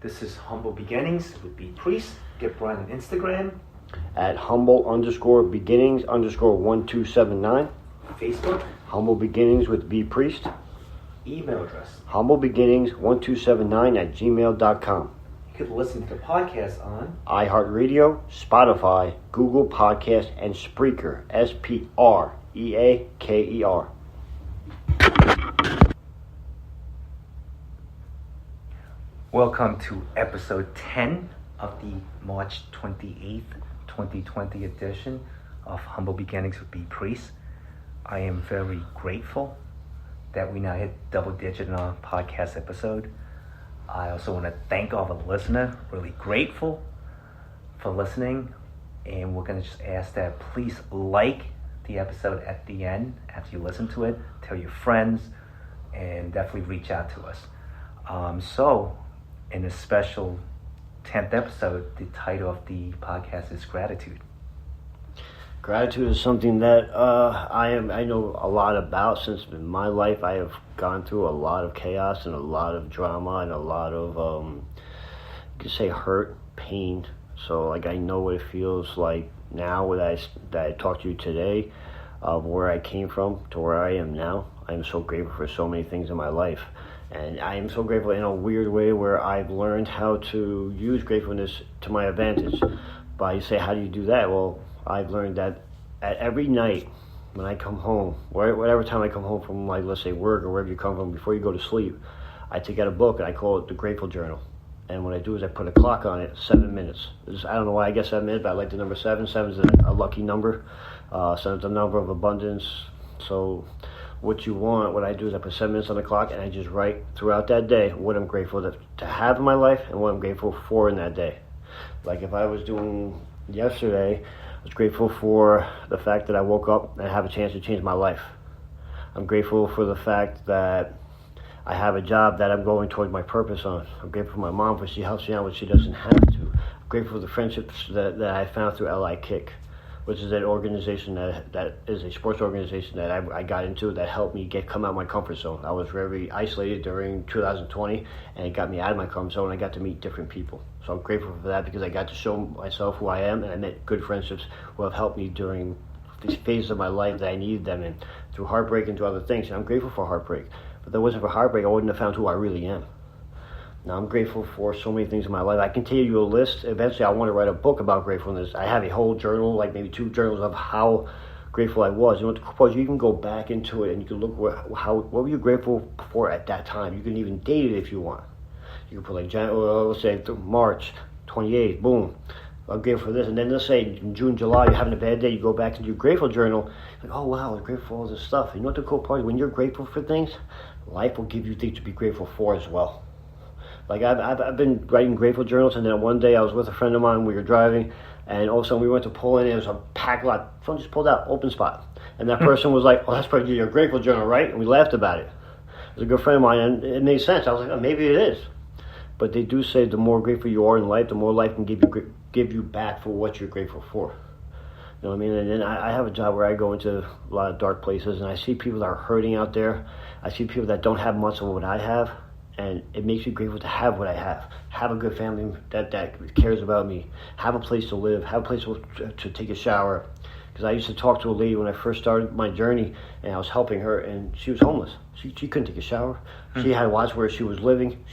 This is Humble Beginnings with B Priest. Get Brian on Instagram. At humble_beginnings_1279. Facebook. Humble Beginnings with B Priest. Email address. humblebeginnings1279@gmail.com. You could listen to the podcast on iHeartRadio, Spotify, Google Podcast, and Spreaker. SPREAKER. Welcome to episode 10 of the March 28th, 2020 edition of Humble Beginnings with B Priest. I am very grateful that we now hit double digit in our podcast episode. I also want to thank all the listeners, really grateful for listening. And we're going to just ask that please like the episode at the end after you listen to it. Tell your friends and definitely reach out to us. So in this special 10th episode, the title of the podcast is Gratitude. Gratitude is something that I know a lot about, since in my life I have gone through a lot of chaos and a lot of drama and a lot of, you could say, hurt, pain. So like I know what it feels like now that I talked to you today, of where I came from to where I am now. I am so grateful for so many things in my life. And I am so grateful in a weird way where I've learned how to use gratefulness to my advantage. But you say, how do you do that? Well, I've learned that at every night when I come home, whatever time I come home from, like, let's say work or wherever you come from, before you go to sleep, I take out a book and I call it the Grateful Journal. And what I do is I put a clock on it, 7 minutes. I don't know why I guess 7 minutes, but I like the number 7. 7 is a lucky number. 7 is a number of abundance. So what I do is I put 7 minutes on the clock and I just write throughout that day what I'm grateful to have in my life and what I'm grateful for in that day. Like if I was doing yesterday, I was grateful for the fact that I woke up and I have a chance to change my life. I'm grateful for the fact that I have a job that I'm going towards my purpose on. I'm grateful for my mom for she helps me out when she doesn't have to. I'm grateful for the friendships that I found through LI Kick, which is an organization that is a sports organization that I got into that helped me come out of my comfort zone. I was very isolated during 2020, and it got me out of my comfort zone, and I got to meet different people. So I'm grateful for that because I got to show myself who I am, and I met good friendships who have helped me during these phases of my life that I needed them in, through heartbreak and through other things. And I'm grateful for heartbreak. But if it wasn't for heartbreak, I wouldn't have found who I really am. Now, I'm grateful for so many things in my life. I can tell you a list. Eventually, I want to write a book about gratefulness. I have a whole journal, like maybe 2 journals of how grateful I was. You know, you can go back into it and you can look what were you grateful for at that time. You can even date it if you want. You can put like, let's say March 28th, boom. I'm grateful for this. And then let's say in June, July, you're having a bad day, you go back into your grateful journal, like, oh wow, I'm grateful for all this stuff. You know what the cool part is? When you're grateful for things, life will give you things to be grateful for as well. Like I've been writing grateful journals, and then one day I was with a friend of mine, we were driving, and all of a sudden we went to pull in, and it was a packed lot. Someone just pulled out, open spot. And that person was like, oh, that's probably your grateful journal, right? And we laughed about it. It was a good friend of mine, and it made sense. I was like, oh, maybe it is. But they do say the more grateful you are in life, the more life can give you back for what you're grateful for. You know what I mean? And then I have a job where I go into a lot of dark places, and I see people that are hurting out there. I see people that don't have much of what I have, and it makes me grateful to have what I have a good family that cares about me, have a place to live, have a place to take a shower. Because I used to talk to a lady when I first started my journey, and I was helping her, and she was homeless. She couldn't take a shower. She had to watch where she was living.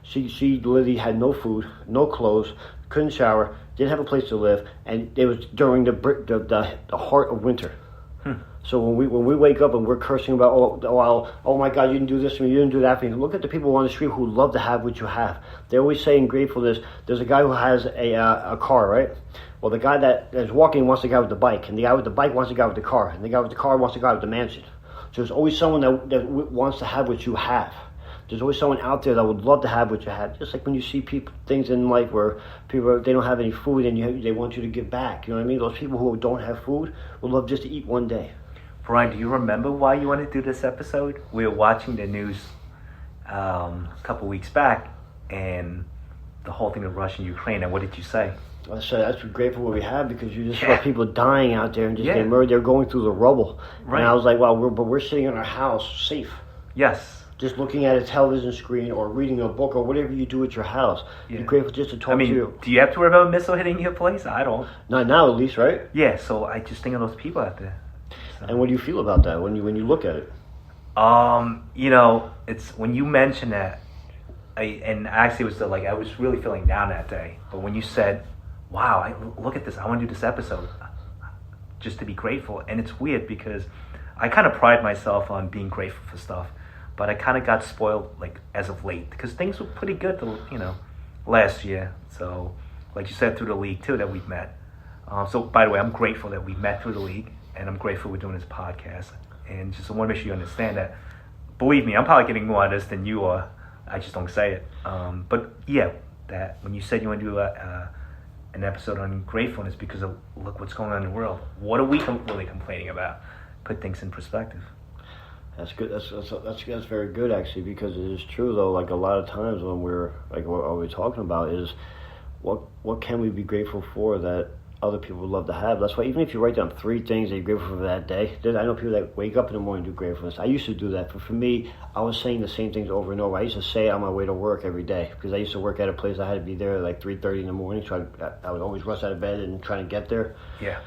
She literally had no food, no clothes, couldn't shower, didn't have a place to live, and it was during the heart of winter. So when we wake up and we're cursing about, oh my God, you didn't do this for me, you didn't do that for me. Look at the people on the street who love to have what you have. They always say in gratefulness, there's a guy who has a car, right? Well, the guy that is walking wants the guy with the bike, and the guy with the bike wants the guy with the car, and the guy with the car wants the guy with the mansion. So there's always someone that wants to have what you have. There's always someone out there that would love to have what you have. Just like when you see things in life where people, they don't have any food and they want you to give back. You know what I mean? Those people who don't have food would love just to eat one day. Brian, do you remember why you wanted to do this episode? We were watching the news a couple weeks back, and the whole thing of Russia and Ukraine, and what did you say? I said that's grateful what we have, because you just saw people dying out there and just getting murdered. They're going through the rubble. Right. And I was like, wow, we're sitting in our house safe. Yes. just looking at a television screen or reading a book or whatever you do at your house. Yeah. Be grateful just to talk to you. Do you have to worry about a missile hitting your place? I don't. Not now, at least, right? Yeah, so I just think of those people out there. So. And what do you feel about that when you look at it? It's when you mentioned that, and actually it was I was really feeling down that day. But when you said, "Wow, look at this! I want to do this episode," just to be grateful, and it's weird because I kind of pride myself on being grateful for stuff, but I kind of got spoiled as of late because things were pretty good, last year. So, like you said, through the league too that we've met. So, by the way, I'm grateful that we met through the league, and I'm grateful we're doing this podcast. And just want to make sure you understand that. Believe me, I'm probably getting more out of this than you are. I just don't say it. But yeah, that when you said you want to do an episode on gratefulness because of look what's going on in the world. What are we really complaining about? Put things in perspective. That's good. That's very good actually, because it is true though. Like a lot of times when we're what we're talking about is what can we be grateful for that other people would love to have. That's why even if you write down 3 things that you're grateful for that day, I know people that wake up in the morning and do gratefulness. I used to do that, but for me, I was saying the same things over and over. I used to say it on my way to work every day because I used to work at a place I had to be there at 3:30 in the morning, so I would always rush out of bed and try to get there. Yeah.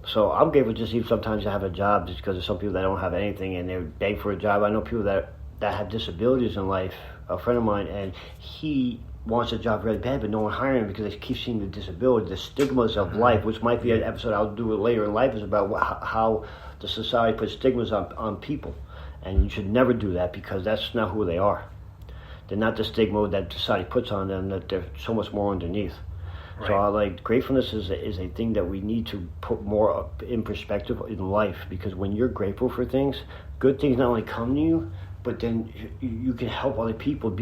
So I'm grateful just even sometimes to have a job just because there's some people that don't have anything and they beg for a job. I know people that have disabilities in life. A friend of mine, and he wants a job really bad, but no one hiring him because they keep seeing the disability, the stigmas of life, which might be an episode I'll do it later in life, is about how the society puts stigmas on people. And you should never do that because that's not who they are. They're not the stigma that society puts on them, that they're so much more underneath. Right. So gratefulness is a thing that we need to put more up in perspective in life, because when you're grateful for things, good things not only come to you, but then you can help other people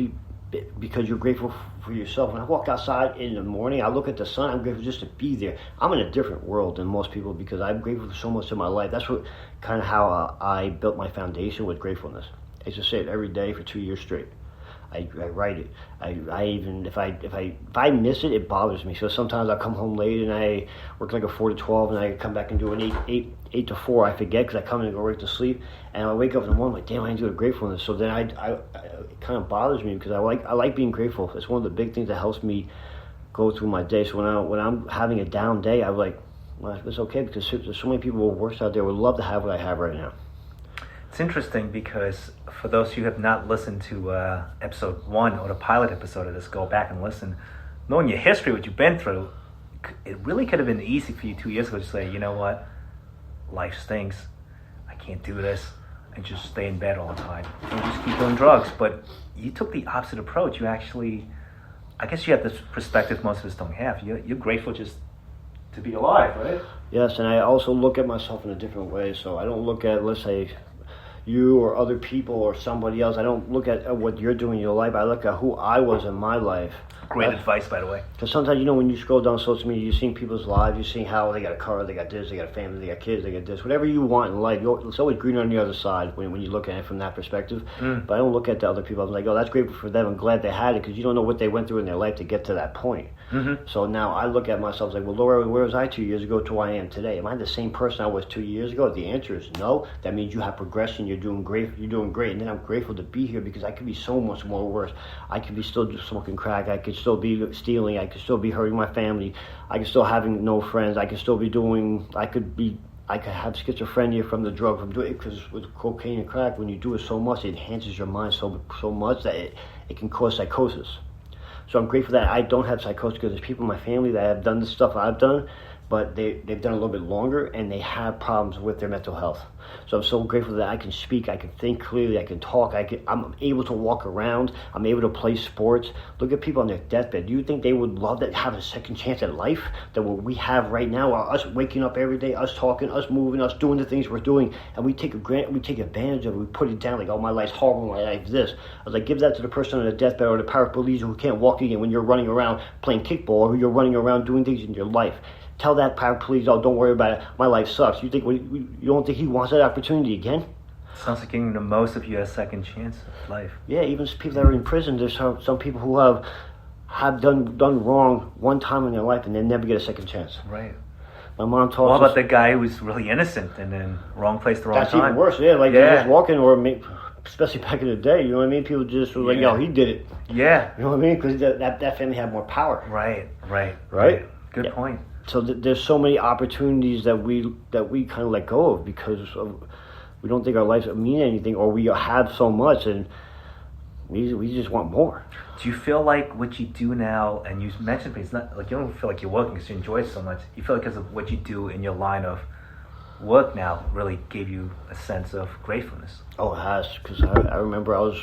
because you're grateful for yourself. When I walk outside in the morning, I look at the sun, I'm grateful just to be there. I'm in a different world than most people because I'm grateful for so much in my life. That's what kind of how I built my foundation with gratefulness. I used to say it every day for 2 years straight. I write it. I even if I miss it, it bothers me. So sometimes I come home late and I work like a 4 to 12, and I come back and do an 8 to 4. I forget because I come in and go right to sleep, and I wake up in the morning like, damn, I didn't do a gratefulness. So then it kind of bothers me because I like being grateful. It's one of the big things that helps me go through my day. So when I'm having a down day, I'm like, well, it's okay because there's so many people who are worse out there would love to have what I have right now. It's interesting because for those who have not listened to episode 1 or the pilot episode of this, go back and listen. Knowing your history, what you've been through, it really could have been easy for you 2 years ago to say, you know what, life stinks, I can't do this, and just stay in bed all the time and just keep doing drugs. But you took the opposite approach. You actually, I guess you have this perspective most of us don't have. You're grateful just to be alive, right? Yes, and I also look at myself in a different way. So I don't look at, let's say, you or other people or somebody else. I don't look at what you're doing in your life. I look at who I was in my life. Great advice, by the way. Because sometimes, when you scroll down social media, you're seeing people's lives, you're seeing how they got a car, they got this, they got a family, they got kids, they got this. Whatever you want in life, it's always greener on the other side when you look at it from that perspective. But I don't look at the other people. I'm like, oh, that's great for them. I'm glad they had it, because you don't know what they went through in their life to get to that point. Mm-hmm. So now I look at myself like, well, Laura, where was I 2 years ago to where I am today? Am I the same person I was 2 years ago? The answer is no. That means you have progression. You're doing great. And then I'm grateful to be here because I could be so much more worse. I could be still smoking crack. I could still be stealing. I could still be hurting my family. I could still having no friends. I could still be doing. I could have schizophrenia from the drug, from doing it, because with cocaine and crack, when you do it so much, it enhances your mind so much that it can cause psychosis. So I'm grateful that I don't have psychosis, because there's people in my family that have done the stuff I've done, but they've done a little bit longer and they have problems with their mental health. So I'm so grateful that I can speak, I can think clearly, I can talk, I'm able to walk around, I'm able to play sports. Look at people on their deathbed. Do you think they would love to have a second chance at life that what we have right now, us waking up every day, us talking, us moving, us doing the things we're doing, and we take advantage of it, we put it down like, oh, my life's horrible, my life's this. I was like, give that to the person on the deathbed or the paraplegic who can't walk again when you're running around playing kickball or you're running around doing things in your life. Tell that paraplegic, oh, don't worry about it, my life sucks. You don't think he wants that opportunity again? Sounds like giving the most of you a second chance at life. Yeah, even people that are in prison, there's some people who have done wrong one time in their life and they never get a second chance. Right. My mom told us. What about the guy who was really innocent and then wrong place, the wrong time? That's even worse, yeah. Like, you're just walking or especially back in the day, you know what I mean? People just were like, yo, he did it. Yeah. You know what I mean? Because that family had more power. Right. Good point. So there's so many opportunities that we kind of let go of because we don't think our lives mean anything, or we have so much and we just want more. Do you feel like what you do now, and you mentioned it's not like you don't feel like you're working because you enjoy it so much. You feel like because of what you do in your line of work now really gave you a sense of gratefulness. Oh, it has, because I remember I was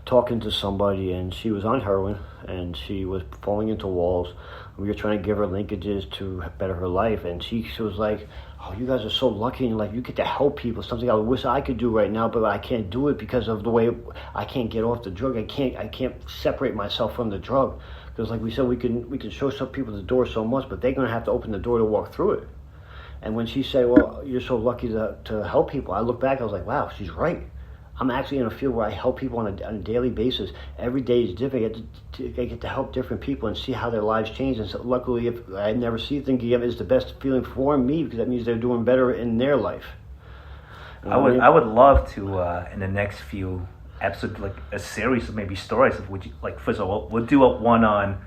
talking to somebody and she was on heroin and she was falling into walls. We were trying to give her linkages to better her life, and she was like, oh, you guys are so lucky, and like you get to help people, something I wish I could do right now, but I can't do it because of the way I can't get off the drug. I can't separate myself from the drug, because like we said, we can show some people the door so much, but they're going to have to open the door to walk through it. And when she said, well, you're so lucky to help people, I look back, I was like, wow, she's right. I'm actually in a field where I help people on a daily basis. Every day is different. I get to help different people and see how their lives change. And so luckily, if I never see thinking of it, it's the best feeling for me, because that means they're doing better in their life. I would love to in the next few episodes, like a series of maybe stories of what you like. First of all, we'll do one on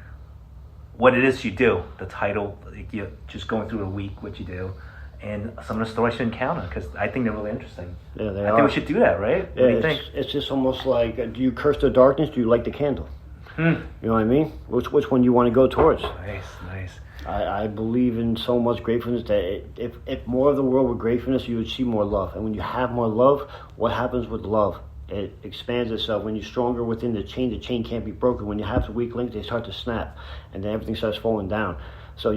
what it is you do, the title, like you're just going through a week, what you do, and some of the stories you encounter, because I think they're really interesting. Yeah, they are. I think we should do that, right? Yeah, what do you think? It's just almost like, do you curse the darkness? Do you light the candle? You know what I mean? Which one do you want to go towards? Nice. I believe in so much gratefulness that if more of the world were gratefulness, you would see more love. And when you have more love, what happens with love? It expands itself. When you're stronger within the chain can't be broken. When you have the weak links, they start to snap, and then everything starts falling down. So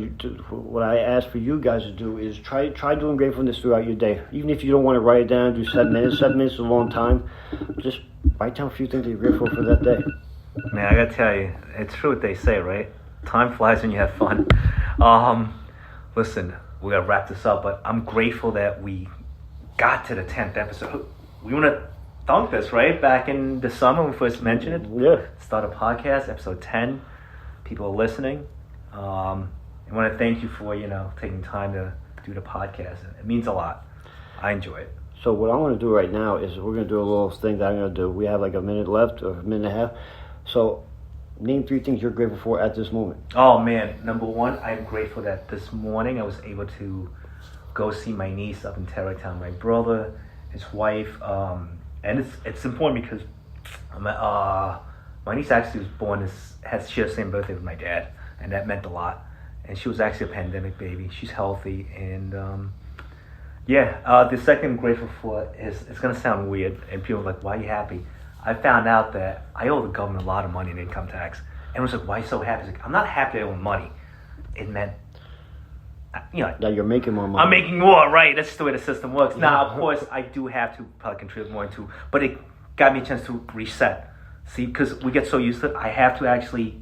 what I ask for you guys to do is try doing gratefulness throughout your day. Even if you don't want to write it down, do 7 minutes. 7 minutes is a long time. Just write down a few things that you're grateful for that day. Man, I gotta tell you, it's true what they say, right? Time flies when you have fun. Listen, we gotta wrap this up, but I'm grateful that we got to the 10th episode. We want to thunk this, right? Back in the summer when we first mentioned it. Yeah. Start a podcast, episode 10. People are listening. I want to thank you for, taking time to do the podcast. It means a lot. I enjoy it. So what I'm going to do right now is we're going to do a little thing that I'm going to do. We have like a minute left, or a minute and a half. So name 3 things you're grateful for at this moment. Oh, man. Number 1, I'm grateful that this morning I was able to go see my niece up in Tarrytown, my brother, his wife. And it's important because my niece actually was born, she has the same birthday with my dad, and that meant a lot. And she was actually a pandemic baby. She's healthy, and the second I'm grateful for is, it's gonna sound weird, and people are like, why are you happy? I found out that I owe the government a lot of money in income tax. And I was like, why are you so happy? I was like, I'm not happy I owe money. It meant, that you're making more money. I'm making more, right? That's the way the system works. Now, of course, I do have to probably contribute more into, but it got me a chance to reset. See, because we get so used to it, I have to actually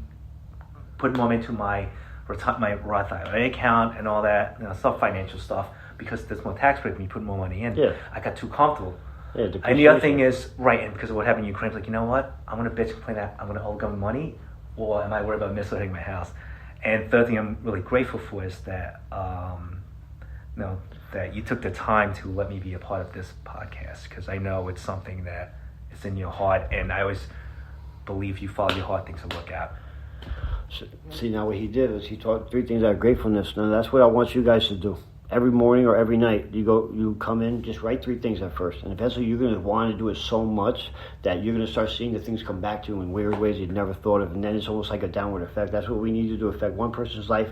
put more into my Roth IRA account and all that, stuff, financial stuff, because there's more tax break when you put more money in. Yeah. I got too comfortable. Yeah, and the other thing is, right, and because of what happened in Ukraine, it's like, you know what? I'm going to bitch and complain that I'm going to owe government money, or am I worried about missiles hitting my house? And third thing I'm really grateful for is that, that you took the time to let me be a part of this podcast, because I know it's something that is in your heart, and I always believe you follow your heart, things will work out. See, now what he did is he taught 3 things out of gratefulness. Now that's what I want you guys to do. Every morning or every night, you come in, just write 3 things at first. And eventually you're going to want to do it so much that you're going to start seeing the things come back to you in weird ways you'd never thought of. And then it's almost like a downward effect. That's what we need to do, affect one person's life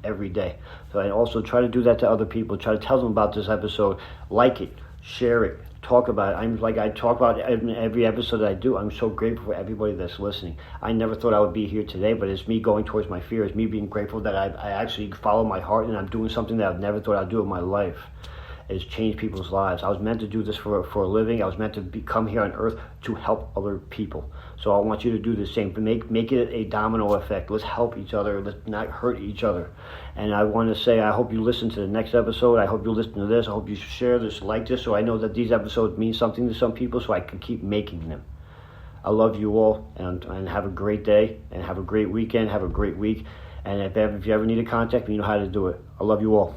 every day. So I also try to do that to other people. Try to tell them about this episode. Like it, share it, talk about it. I talk about it in every episode that I do. I'm so grateful for everybody that's listening. I never thought I would be here today, but it's me going towards my fear. It's me being grateful that I actually follow my heart, and I'm doing something that I've never thought I'd do in my life. It's changed people's lives. I was meant to do this for a living. I was meant to come here on earth to help other people. So I want you to do the same. Make it a domino effect. Let's help each other. Let's not hurt each other. And I want to say, I hope you listen to the next episode. I hope you listen to this. I hope you share this, like this, so I know that these episodes mean something to some people, so I can keep making them. I love you all, and have a great day, and have a great weekend. Have a great week. And if you ever need to contact me, you know how to do it. I love you all.